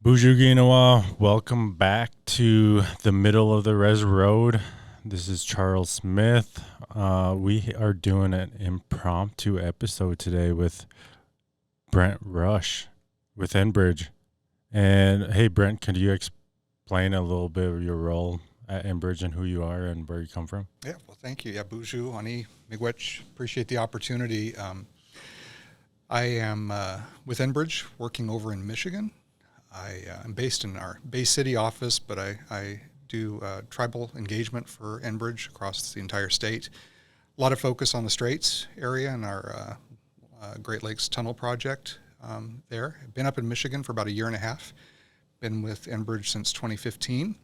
Bonjour, Guinawa. Welcome back to the middle of the res road. This is Charles Smith. We are doing an impromptu episode today with Brent Rush with Enbridge. And hey, Brent, could you explain a little bit of your role at Enbridge and who you are and where you come from? Yeah, well, thank you. Yeah, bonjour, ani, miigwech. Appreciate the opportunity. I am with Enbridge, working over in Michigan. I'm based in our Bay City office, but I do tribal engagement for Enbridge across the entire state. A lot of focus on the Straits area and our Great Lakes Tunnel project there. I've been up in Michigan for about a year and a half. Been with Enbridge since 2015.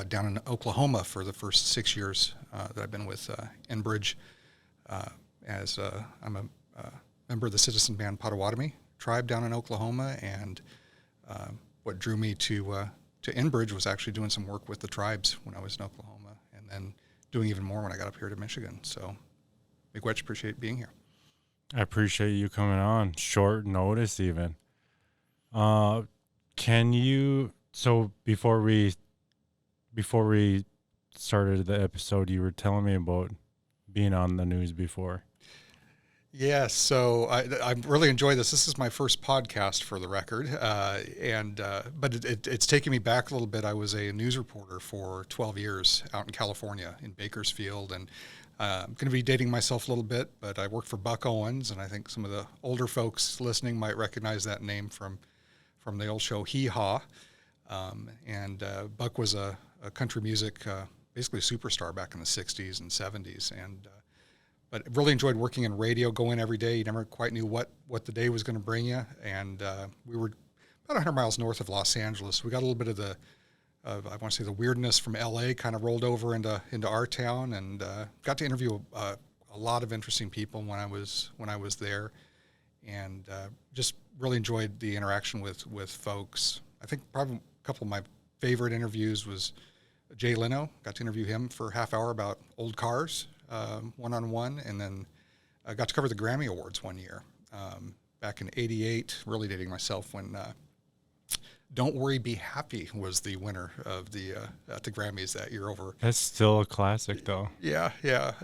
Down in Oklahoma for the first 6 years that I've been with Enbridge. I'm a member of the citizen band Potawatomi tribe down in Oklahoma, and what drew me to Enbridge was actually doing some work with the tribes when I was in Oklahoma, and then doing even more when I got up here to Michigan. So, miigwech, appreciate being here. I appreciate you coming on. Short notice, even. Can you? So before we started the episode, you were telling me about being on the news before. Yes, so I really enjoy this. This is my first podcast, for the record, but it's taken me back a little bit. I was a news reporter for 12 years out in California in Bakersfield, and I'm going to be dating myself a little bit, but I worked for Buck Owens, and I think some of the older folks listening might recognize that name from the old show Hee Haw. Buck was a country music basically superstar back in the 60s and 70s, but really enjoyed working in radio, going every day. You never quite knew what the day was going to bring you. And we were about 100 miles north of Los Angeles. We got a little bit of I want to say the weirdness from LA kind of rolled over into our town, and got to interview a lot of interesting people when I was there, and just really enjoyed the interaction with folks. I think probably a couple of my favorite interviews was Jay Leno. Got to interview him for a half hour about old cars, one-on-one, and then I got to cover the Grammy Awards one year, back in '88, really dating myself, when Don't Worry, Be Happy was the winner of at the Grammys that year over. That's still a classic, though. Yeah,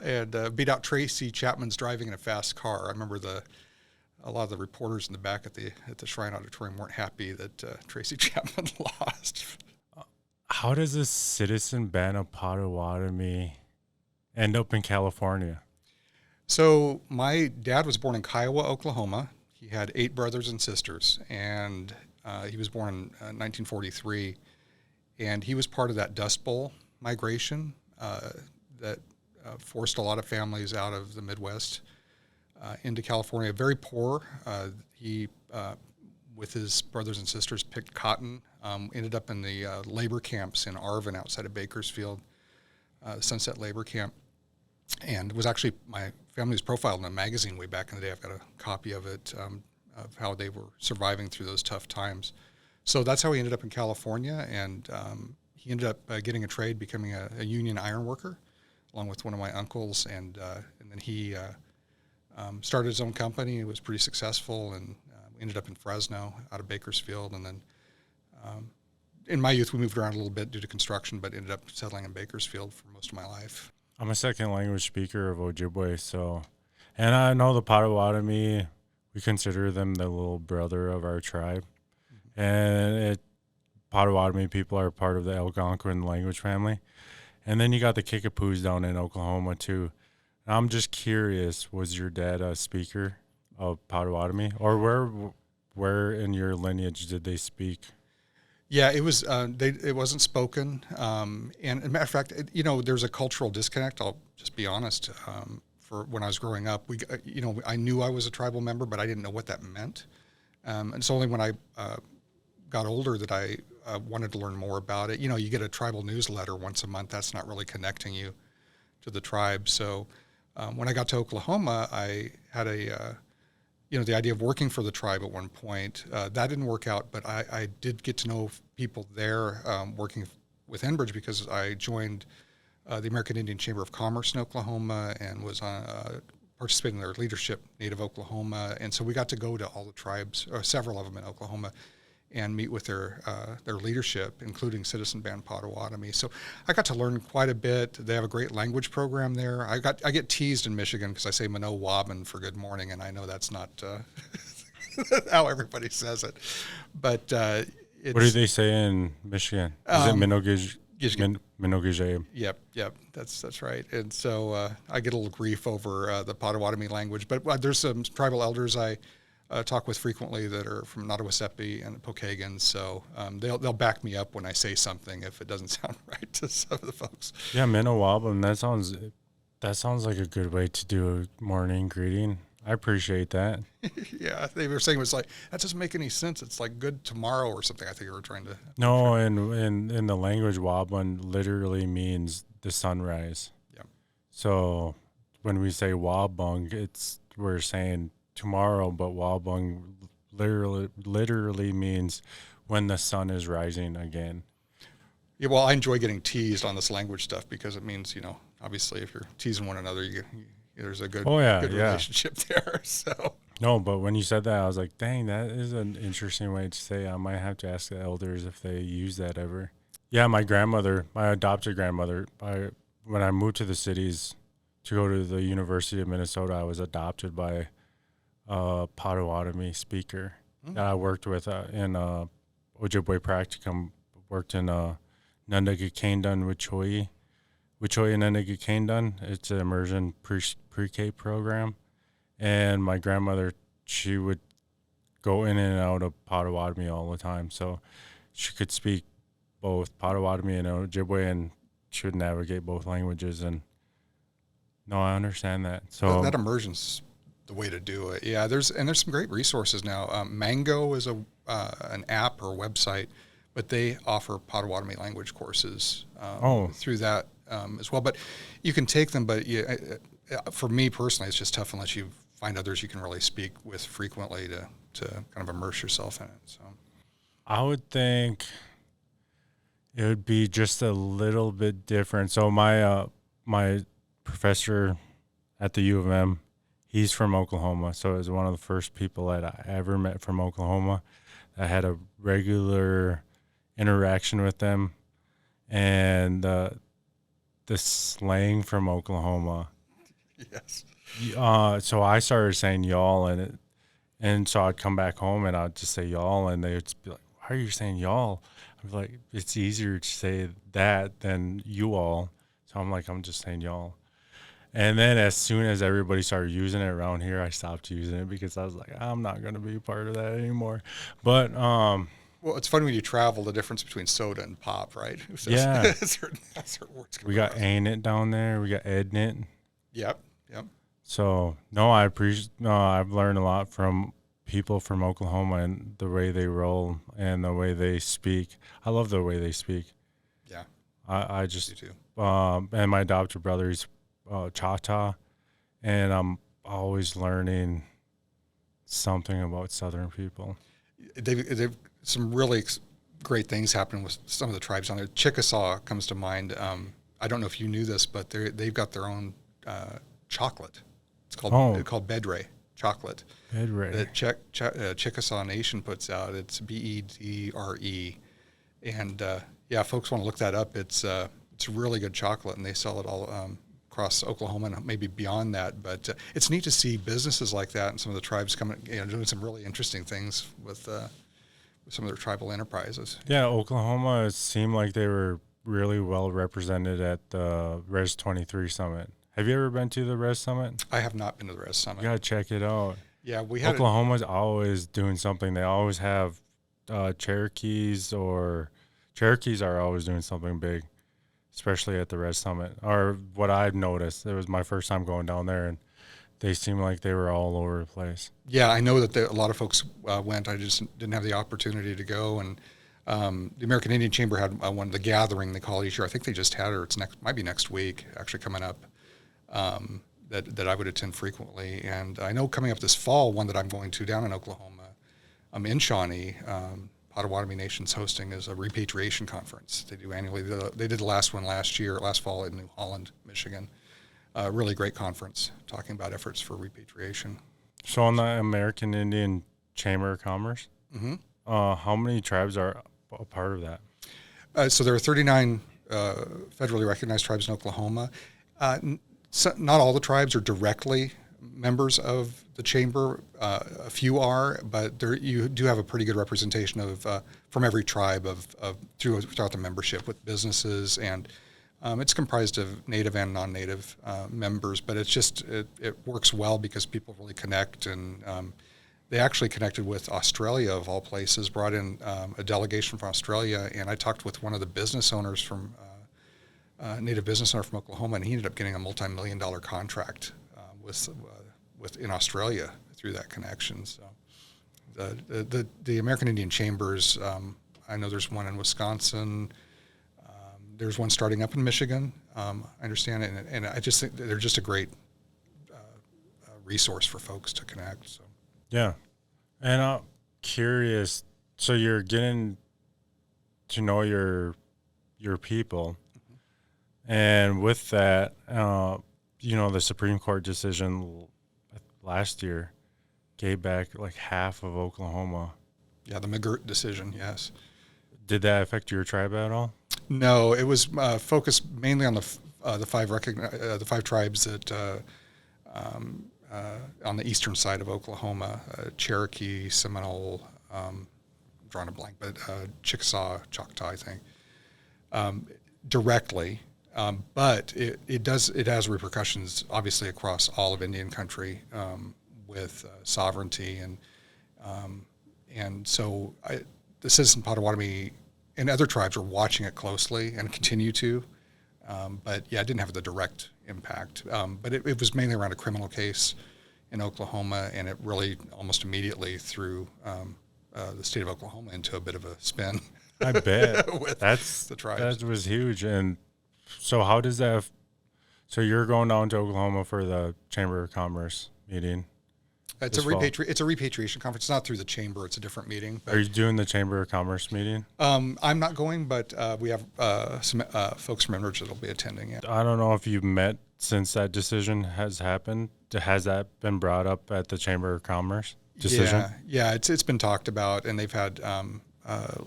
and beat out Tracy Chapman's Driving in a Fast Car. I remember a lot of the reporters in the back at the Shrine Auditorium weren't happy that Tracy Chapman lost. How does a citizen band of Potawatomi end up in California? So my dad was born in Kiowa, Oklahoma. He had 8 brothers and sisters, and he was born in 1943. And he was part of that Dust Bowl migration that forced a lot of families out of the Midwest into California. Very poor. He, with his brothers and sisters, picked cotton, ended up in the labor camps in Arvin outside of Bakersfield, Sunset Labor Camp, and my family was profiled in a magazine way back in the day. I've got a copy of it, of how they were surviving through those tough times. So that's how he ended up in California, and he ended up getting a trade, becoming a union iron worker, along with one of my uncles, and then he started his own company. It was pretty successful, and ended up in Fresno out of Bakersfield, and then in my youth we moved around a little bit due to construction, but ended up settling in Bakersfield for most of my life. I'm a second language speaker of Ojibwe, and I know the Potawatomi, we consider them the little brother of our tribe. Mm-hmm. And Potawatomi people are part of the Algonquin language family. And then you got the Kickapoos down in Oklahoma too. I'm just curious, was your dad a speaker of Potawatomi, or where in your lineage did they speak? Yeah, it was. It wasn't spoken, and as a matter of fact, there's a cultural disconnect. I'll just be honest. For when I was growing up, I knew I was a tribal member, but I didn't know what that meant. And it's only when I got older that I wanted to learn more about it. You get a tribal newsletter once a month. That's not really connecting you to the tribe. So when I got to Oklahoma, I had the idea of working for the tribe at one point. That didn't work out, but I did get to know people there working with Enbridge, because I joined the American Indian Chamber of Commerce in Oklahoma and was participating in their leadership, Native Oklahoma. And so we got to go to all the tribes, or several of them in Oklahoma, and meet with their leadership, including Citizen Band Potawatomi. So I got to learn quite a bit. They have a great language program there. I get teased in Michigan because I say Mano Wabin for good morning, and I know that's not how everybody says it. But What do they say in Michigan? Is it Minogij? Yep, that's right. And so I get a little grief over the Potawatomi language, but there's some tribal elders I talk with frequently that are from Nottawasepi and Pokagon, so they'll back me up when I say something if it doesn't sound right to some of the folks. Yeah, Minowabum. That sounds like a good way to do a morning greeting. I appreciate that. Yeah, they were saying it was like that doesn't make any sense. It's like good tomorrow or something. I think they were trying to. No, and in the language, Wabun literally means the sunrise. Yeah. So when we say Wabung, we're saying tomorrow, but Wabung literally means when the sun is rising again. Yeah, well, I enjoy getting teased on this language stuff because it means, obviously if you're teasing one another, there's a good, relationship there. So no, but when you said that, I was like, dang, that is an interesting way to say. I might have to ask the elders if they use that ever. Yeah, my adopted grandmother, when I moved to the cities to go to the University of Minnesota, I was adopted by a Potawatomi speaker that I worked with in Ojibwe practicum. Worked in Nundagakendan Wichoi Nundagakendan. It's an immersion pre-K program, and my grandmother, she would go in and out of Potawatomi all the time, so she could speak both Potawatomi and Ojibwe, and she would navigate both languages. And no, I understand that. So that immersion's the way to do it. Yeah, there's some great resources now. Mango is an app or website, but they offer Potawatomi language courses through that as well. But you can take them, but for me personally, it's just tough unless you find others you can really speak with frequently to kind of immerse yourself in it. So I would think it would be just a little bit different. So my professor at the U of M, he's from Oklahoma, so it was one of the first people that I ever met from Oklahoma. I had a regular interaction with them, and the slang from Oklahoma. Yes. So I started saying y'all, and so I'd come back home and I'd just say y'all, and they would be like, "Why are you saying y'all?" I'm like, "It's easier to say that than you all." So I'm just saying y'all. And then as soon as everybody started using it around here, I stopped using it because I was like, I'm not going to be part of that anymore. But well, it's funny when you travel, the difference between soda and pop, right? So yeah. certain words we got ain't it down there. We got edn't it. Yep. So no, I've learned a lot from people from Oklahoma and the way they roll and the way they speak. I love the way they speak. Yeah. I just do too. And my adopted brother, he's Chata, and I'm always learning something about Southern people. They've some really great things happening with some of the tribes on there. Chickasaw comes to mind. I don't know if you knew this, but they've got their own chocolate. It's called Bedre chocolate. Bedre. The Chickasaw Nation puts out. It's Bedre, and folks want to look that up. It's really good chocolate, and they sell it all across Oklahoma and maybe beyond that. But it's neat to see businesses like that and some of the tribes coming, doing some really interesting things with some of their tribal enterprises. Yeah, Oklahoma seemed like they were really well represented at the Res 23 Summit. Have you ever been to the Res Summit? I have not been to the Res Summit. You gotta check it out. Yeah, we had Oklahoma's always doing something. They always have Cherokees are always doing something big, especially at the Res Summit. Or what I've noticed, it was my first time going down there, and they seemed like they were all over the place. Yeah, I know that a lot of folks went. I just didn't have the opportunity to go. And the American Indian Chamber had the gathering they call it each year. I think they just had it. Might be next week, actually coming up. That I would attend frequently. And I know coming up this fall, one that I'm going to down in Oklahoma, in Shawnee, Potawatomi Nation's hosting is a repatriation conference. They do annually. They did the last one last fall in New Holland, Michigan. Really great conference talking about efforts for repatriation. So on the American Indian Chamber of Commerce? Mm-hmm. How many tribes are a part of that? So there are 39 federally recognized tribes in Oklahoma. Not all the tribes are directly members of the chamber. A few are, but you do have a pretty good representation of from every tribe throughout the membership with businesses, and it's comprised of native and non-native members. But it works well because people really connect, and they actually connected with Australia of all places. Brought in a delegation from Australia, and I talked with one of the business owners from. Native business owner from Oklahoma, and he ended up getting a multi-million-dollar contract in Australia through that connection. So the American Indian Chambers, I know there's one in Wisconsin. There's one starting up in Michigan. I understand, and I just think they're just a great resource for folks to connect. So Yeah, and I'm curious. So you're getting to know your people. And with that, the Supreme Court decision last year gave back like half of Oklahoma. Yeah, the McGirt decision, yes. Did that affect your tribe at all? No, it was focused mainly on the five tribes that on the eastern side of Oklahoma: Cherokee, Seminole, drawing a blank, but Chickasaw, Choctaw, I think, directly. But it has repercussions, obviously, across all of Indian country with sovereignty, and so the Citizen Potawatomi and other tribes are watching it closely and continue to. But yeah, it didn't have the direct impact. But it was mainly around a criminal case in Oklahoma, and it really almost immediately threw the state of Oklahoma into a bit of a spin. I bet. with That's the tribes. That was huge. And so how does that? So you're going down to Oklahoma for the Chamber of Commerce meeting. It's a repatriation conference. It's not through the chamber. It's a different meeting. Are you doing the Chamber of Commerce meeting? I'm not going, but we have some folks from Enbridge that will be attending. Yeah. I don't know if you've met since that decision has happened. Has that been brought up at the Chamber of Commerce decision? Yeah. It's been talked about, and they've had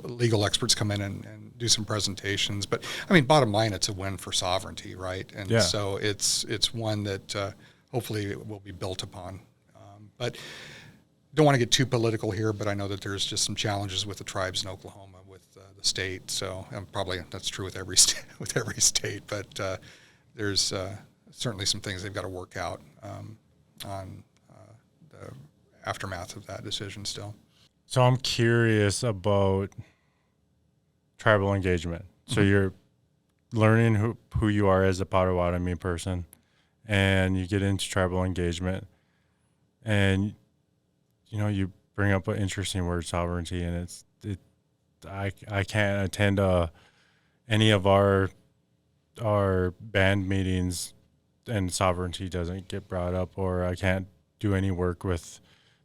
legal experts come in and do some presentations. But I mean, bottom line, it's a win for sovereignty, right? And so it's one that hopefully will be built upon. But don't want to get too political here, but I know that there's just some challenges with the tribes in Oklahoma with the state. So probably that's true with every state, but there's certainly some things they've got to work out on the aftermath of that decision still. So I'm curious about tribal engagement. So you're learning who you are as a Potawatomi person, and you get into tribal engagement. And, you bring up an interesting word, sovereignty, and I can't attend any of our band meetings and sovereignty doesn't get brought up, or I can't do any work with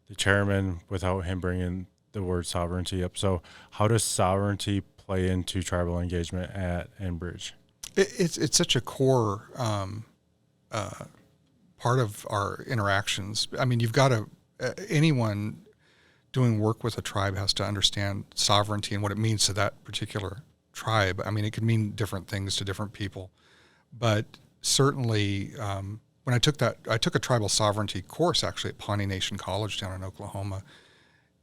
the chairman without him bringing the word sovereignty up. So how does sovereignty play into tribal engagement at Enbridge? It's such a core part of our interactions. I mean, you've got to, anyone doing work with a tribe has to understand sovereignty and what it means to that particular tribe. I mean, it could mean different things to different people, but certainly when I took a tribal sovereignty course actually at Pawnee Nation College down in Oklahoma.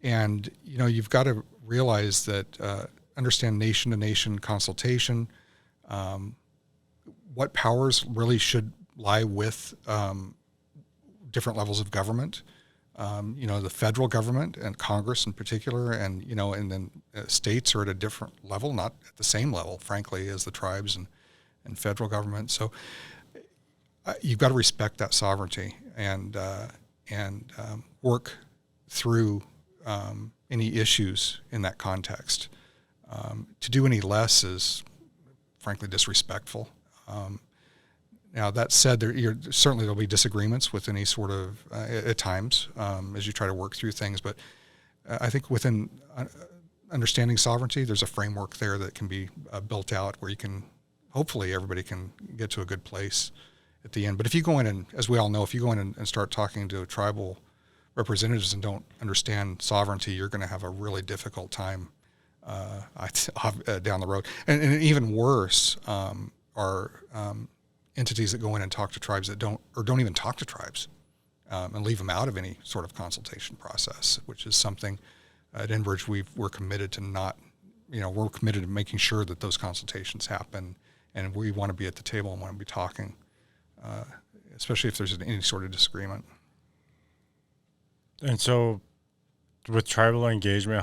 And, you've got to realize that, understand nation to nation consultation, what powers really should lie with different levels of government, the federal government and Congress in particular, and then states are at a different level, not at the same level, frankly, as the tribes and federal government. So you've got to respect that sovereignty and work through any issues in that context. To do any less is, frankly, disrespectful. Now, that said, certainly there'll be disagreements with any sort of, at times, as you try to work through things. But I think within understanding sovereignty, there's a framework there that can be built out where hopefully everybody can get to a good place at the end. But if you go in and, as we all know, if you go in and start talking to tribal representatives and don't understand sovereignty, you're going to have a really difficult time down the road. And even worse are entities that go in and talk to tribes that don't even talk to tribes and leave them out of any sort of consultation process, which is something at Enbridge we're committed to not, we're committed to making sure that those consultations happen, and we want to be at the table and want to be talking, especially if there's any sort of disagreement. And so with tribal engagement,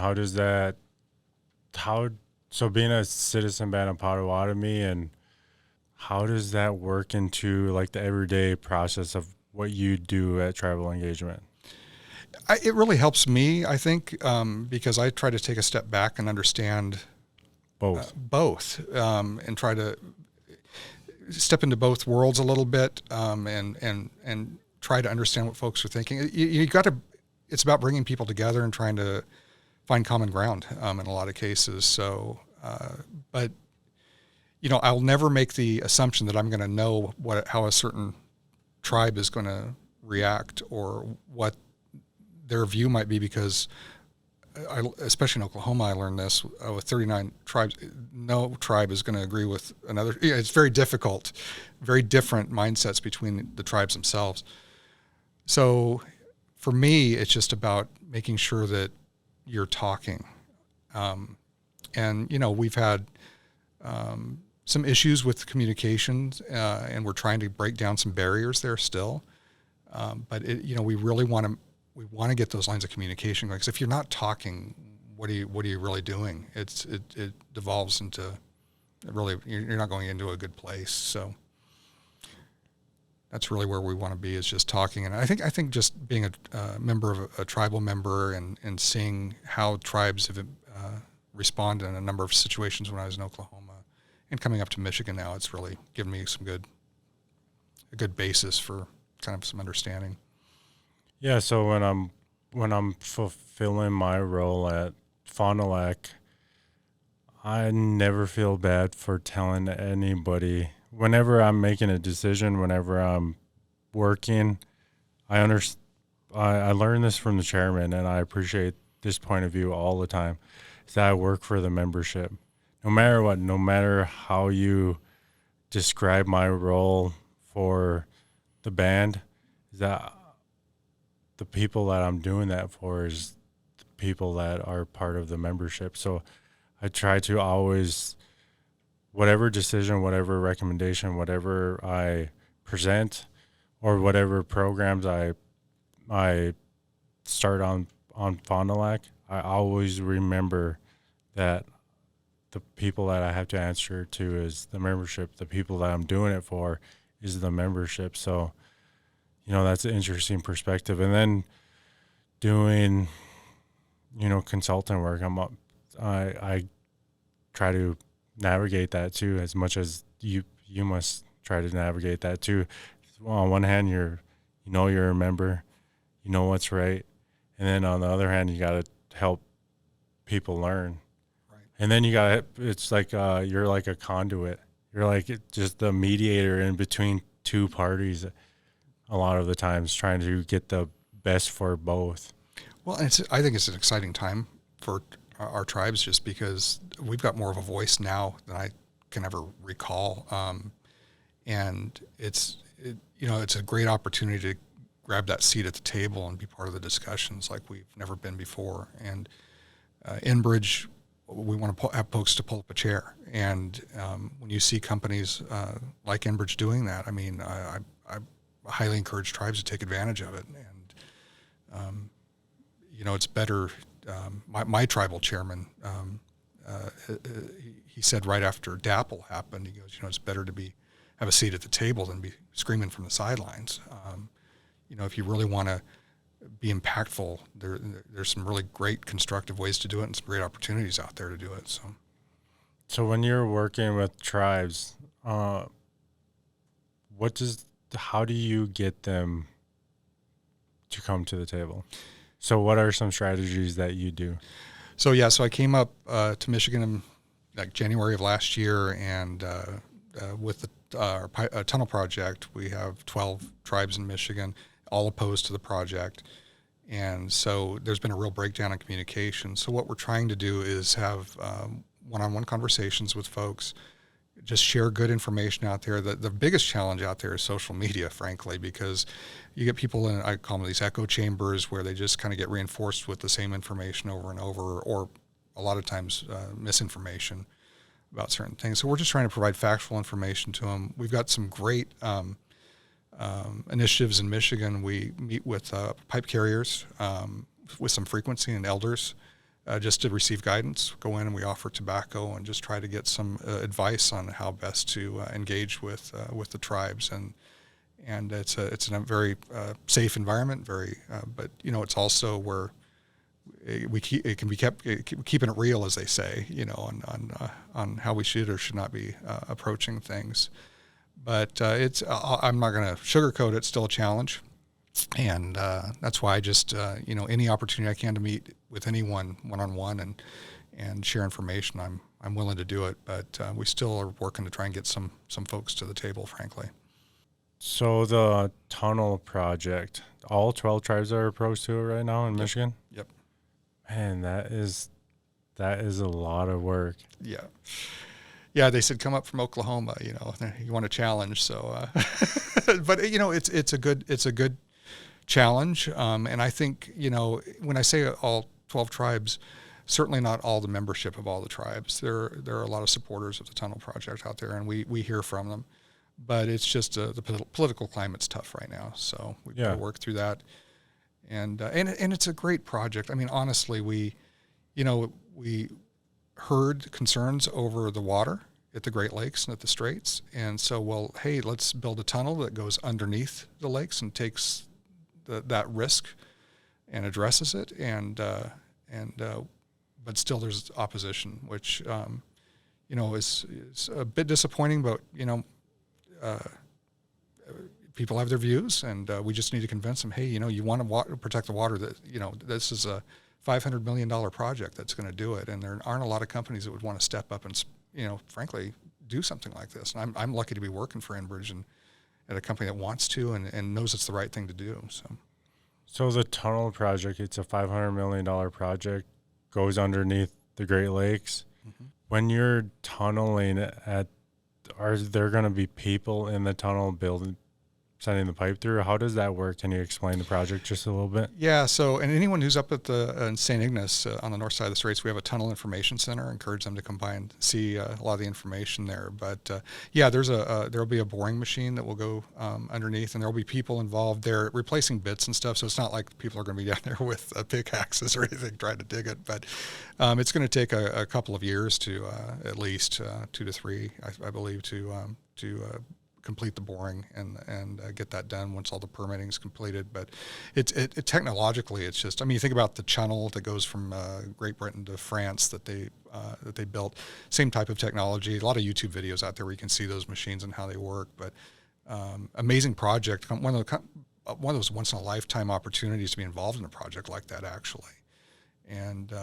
so being a citizen band of Potawatomi, and how does that work into like the everyday process of what you do at tribal engagement? It really helps me, I think, because I try to take a step back and understand both, and try to step into both worlds a little bit, and try to understand what folks are thinking. It's about bringing people together and trying to find common ground in a lot of cases. So, but I'll never make the assumption that I'm going to know how a certain tribe is going to react or what their view might be, because especially in Oklahoma, I learned this with 39 tribes, no tribe is going to agree with another. It's very difficult, very different mindsets between the tribes themselves. So for me, it's just about making sure that you're talking. And we've had some issues with communications, and we're trying to break down some barriers there still. But we really want to get those lines of communication going. Because if you're not talking, what are you really doing? It devolves into really, you're not going into a good place. So that's really where we want to be, is just talking. And I think just being a member of a tribal member and seeing how tribes have responded in a number of situations when I was in Oklahoma and coming up to Michigan now, it's really given me a good basis for kind of some understanding. Yeah, so when I'm fulfilling my role at Fond du Lac, I never feel bad for telling anybody. Whenever I'm making a decision, whenever I'm working, I learn this from the chairman, and I appreciate this point of view all the time, is that I work for the membership. No matter what, no matter how you describe my role for the band, is that the people that I'm doing that for is the people that are part of the membership. So I try to always, whatever decision, whatever recommendation, whatever I present, or whatever programs I start on Fond du Lac, I always remember that the people that I have to answer to is the membership. The people that I'm doing it for is the membership. So, that's an interesting perspective. And then doing, consultant work, I try to navigate that too, as much as you must try to navigate that too. Well, on one hand, you're a member, you know what's right. And then on the other hand, you got to help people learn. Right. And then it's like, you're like a conduit. You're like just the mediator in between two parties a lot of the times, trying to get the best for both. Well, I think it's an exciting time for our tribes, just because we've got more of a voice now than I can ever recall. And it's a great opportunity to grab that seat at the table and be part of the discussions like we've never been before. And Enbridge, we want to have folks to pull up a chair. And when you see companies like Enbridge doing that, I mean, I highly encourage tribes to take advantage of it. And, it's better. My tribal chairman, he said right after DAPL happened, he goes, it's better to have a seat at the table than be screaming from the sidelines. If you really want to be impactful, there's some really great constructive ways to do it and some great opportunities out there to do it. So when you're working with tribes, how do you get them to come to the table? So what are some strategies that you do? So I came up to Michigan in like January of last year, and with our tunnel project, we have 12 tribes in Michigan, all opposed to the project. And so there's been a real breakdown in communication. So what we're trying to do is have one-on-one conversations with folks, just share good information out there. The biggest challenge out there is social media, frankly, because you get people in, I call them these echo chambers, where they just kind of get reinforced with the same information over and over, or a lot of times misinformation about certain things. So we're just trying to provide factual information to them. We've got some great initiatives in Michigan. We meet with pipe carriers with some frequency and elders just to receive guidance. Go in and we offer tobacco and just try to get some advice on how best to engage with the tribes. And it's a very safe environment. But it's also where it can be keeping it real, as they say, on how we should or should not be approaching things. But I'm not going to sugarcoat it. It's still a challenge, and that's why I just any opportunity I can to meet with anyone one-on-one and share information, I'm willing to do it. But we still are working to try and get some folks to the table, frankly. So the tunnel project, all 12 tribes are approached to it right now in Michigan? Yep. Man, that is a lot of work. Yeah. Yeah, they said come up from Oklahoma, you want a challenge. So, but it's a good challenge. And I think, when I say all 12 tribes, certainly not all the membership of all the tribes. There are a lot of supporters of the tunnel project out there, and we hear from them. But it's just the political climate's tough right now, so we've got to work through that. And it's a great project. I mean, honestly, we heard concerns over the water at the Great Lakes and at the Straits, and so, hey, let's build a tunnel that goes underneath the lakes and takes that risk and addresses it. But still, there's opposition, which is a bit disappointing. But people have their views, and we just need to convince them, hey, you want to protect the water. That this is a $500 million project that's going to do it, and there aren't a lot of companies that would want to step up and frankly do something like this. And I'm lucky to be working for Enbridge and at a company that wants to and knows it's the right thing to do. So the tunnel project, it's a $500 million project, goes underneath the Great Lakes. Mm-hmm. When you're tunneling are there going to be people in the tunnel sending the pipe through? How does that work? Can you explain the project just a little bit? Yeah, so, and anyone who's up at in St. Ignace on the north side of the Straits, we have a tunnel information center. I encourage them to come by and see a lot of the information there. But there'll be a boring machine that will go underneath, and there'll be people involved there replacing bits and stuff. So it's not like people are going to be down there with pickaxes or anything trying to dig it. But it's going to take a couple of years to at least 2 to 3, I believe, to complete the boring and get that done once all the permitting is completed. But it technologically, it's just, you think about the channel that goes from Great Britain to France that they built, same type of technology. A lot of YouTube videos out there where you can see those machines and how they work. But amazing project, one of those once in a lifetime opportunities to be involved in a project like that, actually. And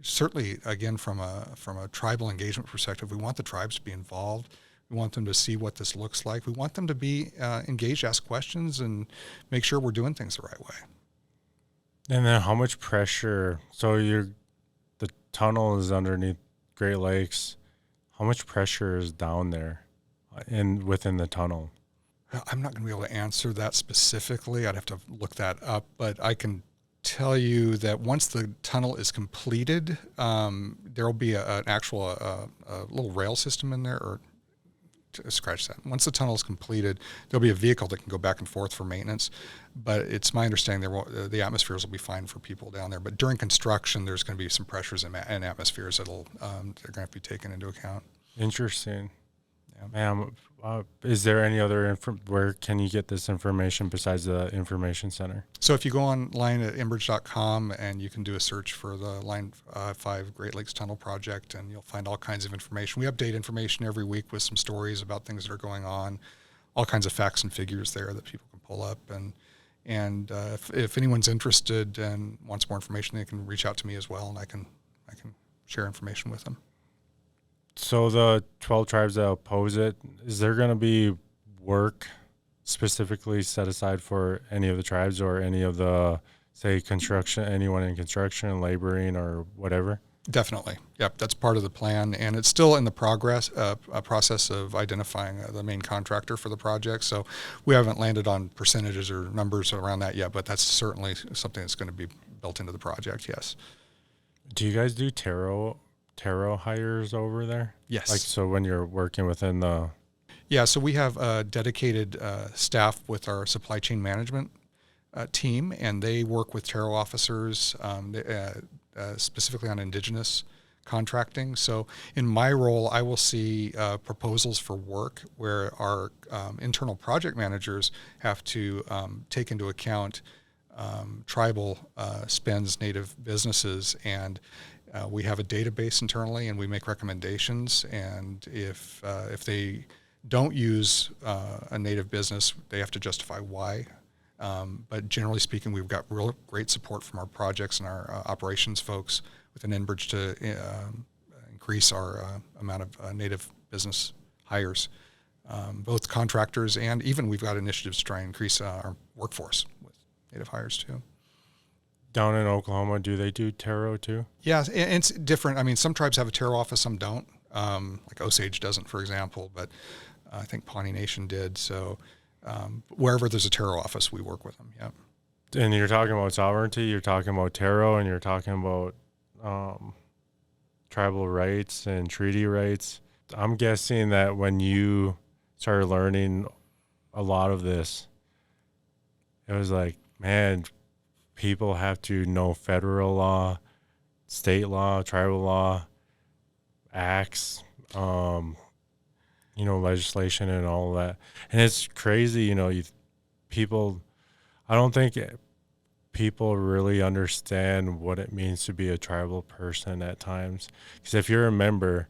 certainly, again, from a tribal engagement perspective, we want the tribes to be involved. We want them to see what this looks like. We want them to be engaged, ask questions, and make sure we're doing things the right way. And then how much pressure? So the tunnel is underneath Great Lakes. How much pressure is down there within the tunnel? I'm not going to be able to answer that specifically. I'd have to look that up. But I can tell you that once the tunnel is completed, there will be an actual a little rail system in there, or scratch that. Once the tunnel is completed, there'll be a vehicle that can go back and forth for maintenance. But it's my understanding the atmospheres will be fine for people down there. But during construction, there's going to be some pressures and atmospheres that'll they're going to have to be taken into account. Interesting. Yeah. Ma'am, is there any other where can you get this information besides the information center? So if you go online at enbridge.com and you can do a search for the Line 5 Great Lakes Tunnel Project, and you'll find all kinds of information. We update information every week with some stories about things that are going on, all kinds of facts and figures there that people can pull up. And if anyone's interested and wants more information, they can reach out to me as well, and I can share information with them. So the 12 tribes that oppose it, is there going to be work specifically set aside for any of the tribes or any of the say construction, anyone in construction, laboring, or whatever? Definitely. Yep, that's part of the plan, and it's still in the process of identifying the main contractor for the project. So we haven't landed on percentages or numbers around that yet, but that's certainly something that's going to be built into the project. Yes. Do you guys do tarot hires over there? Yes. Like, so when you're working within the... Yeah, so we have dedicated staff with our supply chain management team, and they work with tarot officers, specifically on indigenous contracting. So in my role, I will see proposals for work where our internal project managers have to take into account tribal spends, native businesses, and we have a database internally, and we make recommendations. And if they don't use a native business, they have to justify why. But generally speaking, we've got real great support from our projects and our operations folks within Enbridge to increase our amount of native business hires, both contractors and even we've got initiatives to try and increase our workforce with native hires too. Down in Oklahoma, do they do tarot too? Yeah, and it's different. I mean, some tribes have a tarot office, some don't. Like Osage doesn't, for example, but I think Pawnee Nation did. So wherever there's a tarot office, we work with them. Yeah. And you're talking about sovereignty, you're talking about tarot, and you're talking about tribal rights and treaty rights. I'm guessing that when you started learning a lot of this, it was like, man, people have to know federal law, state law, tribal law, acts, legislation and all that. And it's crazy, people, I don't think people really understand what it means to be a tribal person at times. Because if you're a member,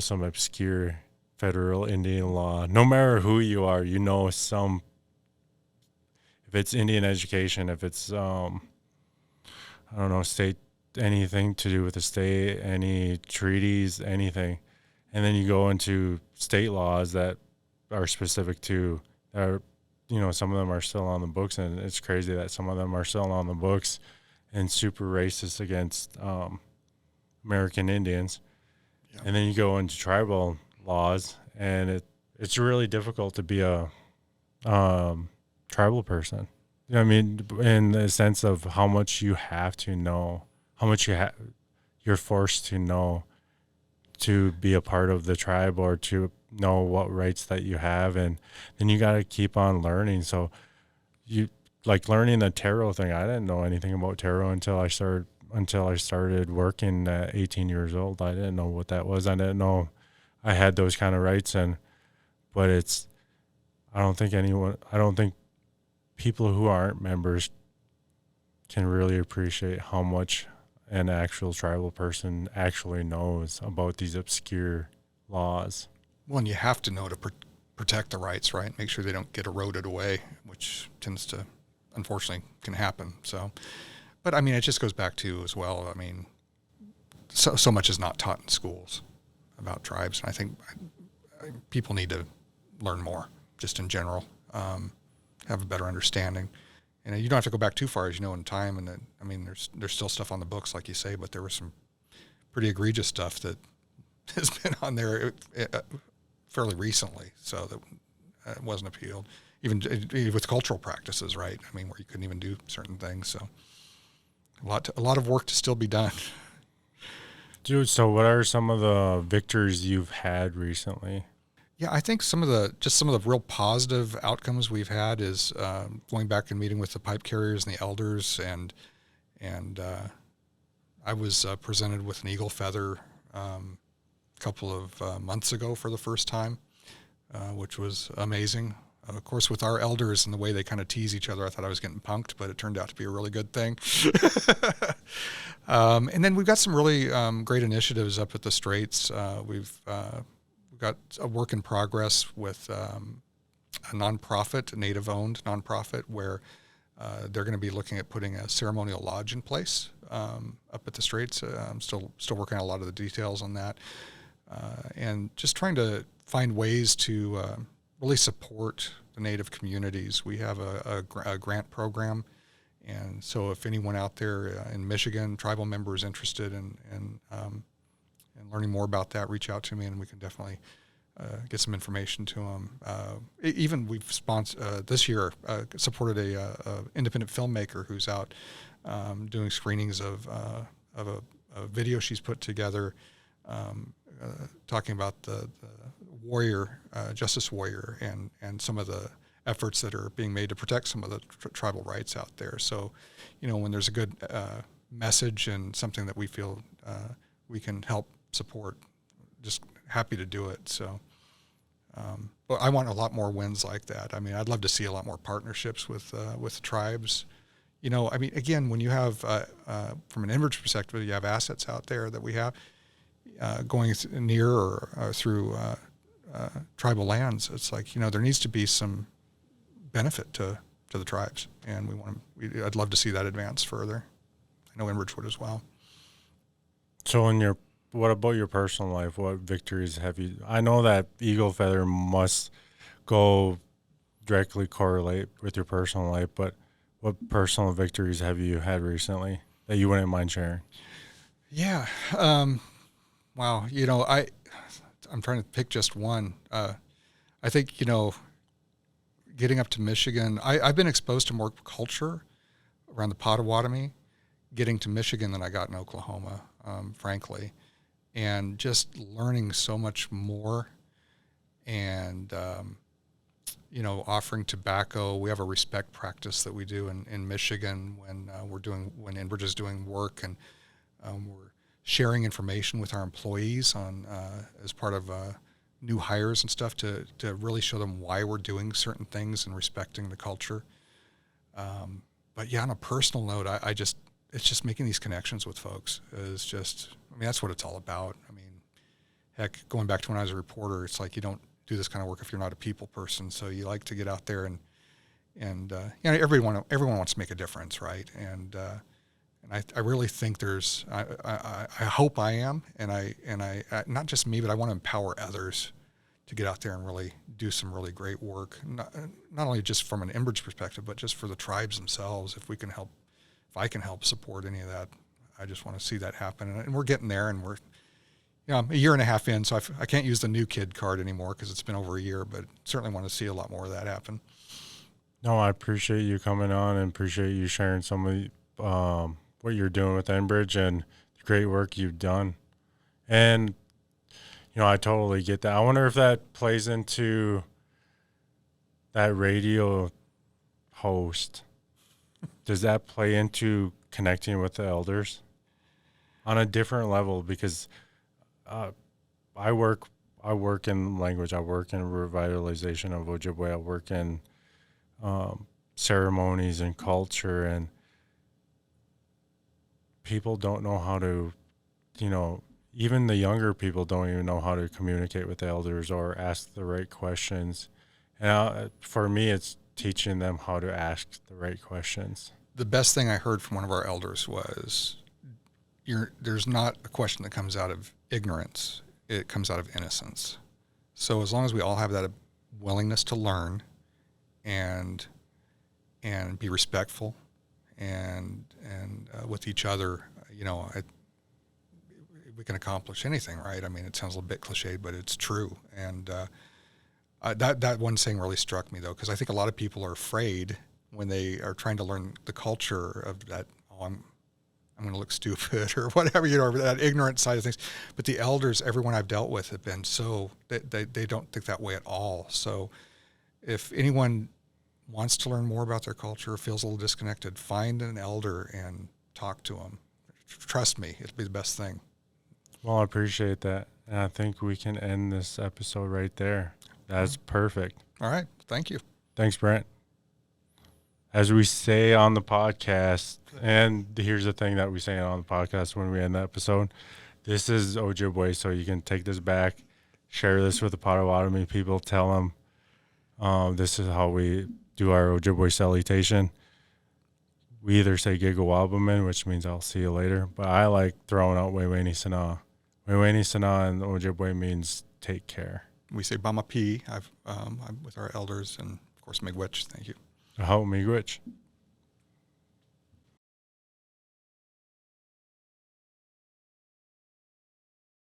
some obscure federal Indian law. No matter who you are, some, if it's Indian education, if it's, state, anything to do with the state, any treaties, anything. And then you go into state laws that are specific to, some of them are still on the books, and it's crazy that some of them are still on the books and super racist against American Indians. Yeah. And then you go into tribal laws, and it's really difficult to be a tribal person. In the sense of how much you have to know, how much you're forced to know to be a part of the tribe or to know what rights that you have, and then you got to keep on learning. So you like learning the tarot thing. I didn't know anything about tarot until I started working at 18 years old. I didn't know what that was. I didn't know I had those kind of rights, but I don't think people who aren't members can really appreciate how much an actual tribal person actually knows about these obscure laws. Well, and you have to know to protect the rights, right? Make sure they don't get eroded away, which tends to, unfortunately, can happen. So, but I mean, it just goes back to as well. I mean, so much is not taught in schools about tribes, and I think people need to learn more, just in general, have a better understanding. And you don't have to go back too far, as you know, in time. And then, I mean, there's still stuff on the books, like you say, but there was some pretty egregious stuff that has been on there fairly recently, so that it wasn't appealed. Even with cultural practices, right? I mean, where you couldn't even do certain things. So a lot of work to still be done. Dude, so what are some of the victories you've had recently? Yeah, I think some of the real positive outcomes we've had is going back and meeting with the pipe carriers and the elders, and I was presented with an eagle feather a couple of months ago for the first time, which was amazing. Of course, with our elders and the way they kind of tease each other, I thought I was getting punked, but it turned out to be a really good thing. And then we've got some really great initiatives up at the Straits. We've got a work in progress with a nonprofit, a native-owned nonprofit, where they're going to be looking at putting a ceremonial lodge in place up at the Straits. I'm still working on a lot of the details on that, and just trying to find ways to really support the Native communities. We have a grant program And so if anyone out there in Michigan, tribal members interested in learning more about that, reach out to me, and we can definitely get some information to them. Even we've sponsored this year, supported a independent filmmaker who's out doing screenings of a video she's put together, talking about the warrior, justice warrior, and some of the efforts that are being made to protect some of the tribal rights out there. So, when there's a good message and something that we feel we can help support, just happy to do it. So, but I want a lot more wins like that. I mean, I'd love to see a lot more partnerships with tribes. Again, when you have, from an Enbridge perspective, you have assets out there that we have going near or through tribal lands. It's like, there needs to be some benefit to the tribes, and I'd love to see that advance further. I know Enbridge would as well. So what about your personal life? What victories have you? I know that eagle feather must go directly correlate with your personal life, but what personal victories have you had recently that you wouldn't mind sharing? Yeah. Wow. I'm trying to pick just one. I think, getting up to Michigan, I've been exposed to more culture around the Potawatomi, getting to Michigan than I got in Oklahoma, frankly, and just learning so much more. And, offering tobacco. We have a respect practice that we do in Michigan when Enbridge is doing work, and we're sharing information with our employees on as part of new hires and stuff to really show them why we're doing certain things and respecting the culture. But yeah, on a personal note, it's just making these connections with folks is just, that's what it's all about. Heck, going back to when I was a reporter, it's like you don't do this kind of work if you're not a people person. So you like to get out there and everyone wants to make a difference, right? And I really think I hope I am, and I not just me, but I want to empower others to get out there and really do some really great work. Not only just from an Enbridge perspective, but just for the tribes themselves. If I can help support any of that, I just want to see that happen. And we're getting there, and I'm a year and a half in, so I can't use the new kid card anymore because it's been over a year, but certainly want to see a lot more of that happen. No, I appreciate you coming on and appreciate you sharing some of what you're doing with Enbridge and the great work you've done. And, I totally get that. I wonder if that plays into that radio host. Does that play into connecting with the elders on a different level? Because I work in language. I work in revitalization of Ojibwe. I work in ceremonies and culture, and people don't know how to, even the younger people don't even know how to communicate with the elders or ask the right questions. And for me, it's teaching them how to ask the right questions. The best thing I heard from one of our elders was, there's not a question that comes out of ignorance. It comes out of innocence. So as long as we all have that willingness to learn and be respectful and with each other, we can accomplish anything, right? It sounds a little bit cliched, but it's true. And that one saying really struck me, though, because I think a lot of people are afraid when they are trying to learn the culture of that. I'm going to look stupid or whatever, that ignorant side of things. But the elders, everyone I've dealt with, have been they don't think that way at all. So if anyone wants to learn more about their culture, feels a little disconnected, find an elder and talk to them. Trust me, it'll be the best thing. Well, I appreciate that. And I think we can end this episode right there. That's perfect. All right. Thank you. Thanks, Brent. As we say on the podcast, and here's the thing that we say on the podcast when we end the episode, this is Ojibwe, so you can take this back, share this with the Potawatomi people, tell them this is how we do our Ojibwe salutation. We either say Gigawabaman, which means I'll see you later, but I like throwing out Weweni Sana. Weweni Sana in Ojibwe means take care. We say Bama P. I'm with our elders, and of course Miigwech. Thank you. How Miigwech.